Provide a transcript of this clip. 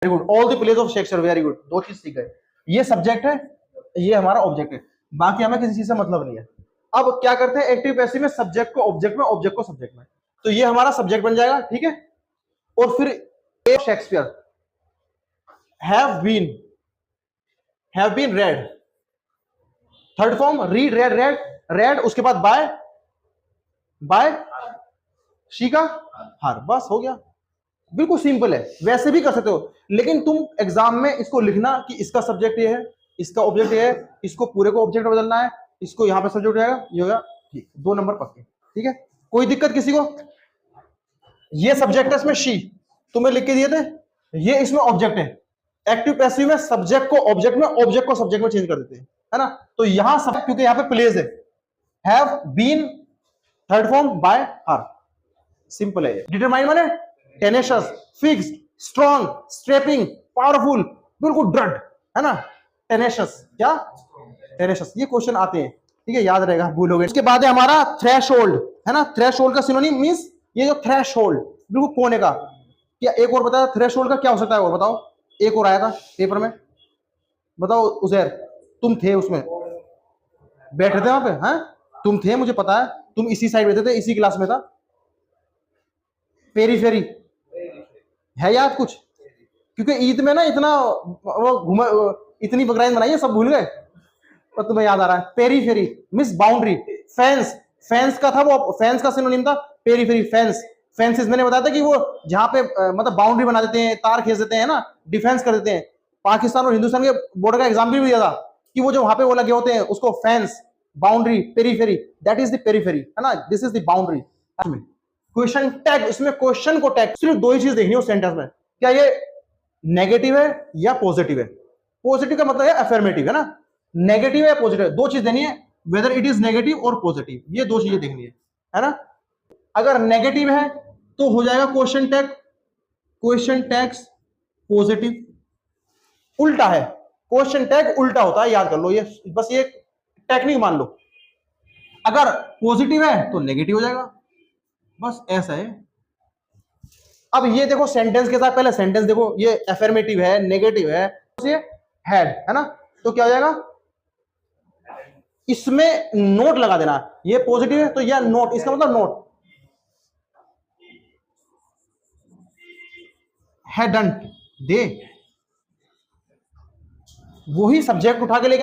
Very good, all the place of Shakespeare, very good, दो चीज सीख गए। ये सब्जेक्ट है, ये हमारा ऑब्जेक्ट है, बाकी हमें किसी चीज से मतलब नहीं है। अब क्या करते हैं एक्टिव पैसिव में, सब्जेक्ट को ऑब्जेक्ट में, ऑब्जेक्ट को सब्जेक्ट में, तो ये हमारा सब्जेक्ट बन जाएगा, ठीक है। और फिर Shakespeare have been read, third form read, read, read, read, उसके बाद बाय शी का हर, बस हो गया, बिल्कुल सिंपल है। वैसे भी कर सकते हो, लेकिन तुम एग्जाम में इसको लिखना कि इसका सब्जेक्ट ये है, इसका ऑब्जेक्ट ये है, इसको पूरे को ऑब्जेक्ट बदलना है, इसको यहां पे सब्जेक्ट जाएगा, ये होगा, ठीक, 2 नंबर पक्के, ठीक है। कोई दिक्कत किसी को? ये सब्जेक्ट है, इसमें शी तुम्हें लिख के दिए थे, ये इसमें ऑब्जेक्ट है। एक्टिव पैसिव में सब्जेक्ट को ऑब्जेक्ट में, ऑब्जेक्ट को सब्जेक्ट में चेंज कर देते हैं, है ना। तो यहां सब, क्योंकि यहां पे प्लेस है, have been third form by her, simple है। डिटरमाइन माने tenacious, fixed, strong, strapping, powerful, बिल्कुल ड्रड, है ना। टेनेशियस, क्या टेनेशियस, ये क्वेश्चन आते हैं, ठीक है, याद रहेगा, भूलोगे। उसके बाद है हमारा थ्रेशोल्ड, है ना। थ्रेशोल्ड का सिनोनिम मींस ये जो थ्रेशोल्ड, बिल्कुल कोने का। क्या एक और बताया थ्रेशोल्ड का क्या हो सकता है, और बताओ, एक और आया था पेपर में, बताओ उजैर, तुम थे उसमें, बैठे थे वहां पे, हैं तुम थे, मुझे पता है, तुम इसी साइड बैठे थे, इसी क्लास में था। पेरीफेरी है याद कुछ? क्योंकि ईद में ना इतना वो घुमा, इतनी बकराइन बनाई है, सब भूल गए, पर तुम्हें याद आ रहा है। Periphery miss boundary, fence, fence का था वो, फेंस का सिनोनिम था पेरीफेरी, फेंस। फेंसेस मैंने बताया था कि वो जहां पे मतलब बाउंड्री बना देते हैं, तार खींच देते हैं ना, डिफेंस कर देते हैं। पाकिस्तान और हिंदुस्तान के बॉर्डर का एग्जाम भी दिया था कि वो जो वहां पे वो लगे होते हैं, उसको fence, boundary, periphery, that is the periphery, है ना, this is the boundary. Question tag, इसमें क्वेश्चन को टैग, सिर्फ 2 ही चीज देखनी है उस सेंटेंस में, क्या ये नेगेटिव है या पॉजिटिव है। पॉजिटिव का मतलब है अफर्मेटिव, है ना, नेगेटिव है या पॉजिटिव, 2 चीज देनी है, वेदर इट इज नेगेटिव और पॉजिटिव, ये 2 चीजें देखनी है ना। अगर नेगेटिव है तो हो जाएगा question tag, question tags positive. उल्टा है, क्वेश्चन टैग उल्टा होता है, याद कर लो, ये बस ये टेक्निक मान लो। अगर पॉजिटिव है तो नेगेटिव हो जाएगा, बस ऐसा है। अब ये देखो सेंटेंस के साथ, पहले सेंटेंस देखो, ये अफर्मेटिव है, नेगेटिव है, ये हैड, है ना, तो क्या हो जाएगा, इसमें नोट लगा देना, ये पॉजिटिव है तो यह नोट, इसका मतलब नोट, हैडंट दे, वही सब्जेक्ट उठा के लेके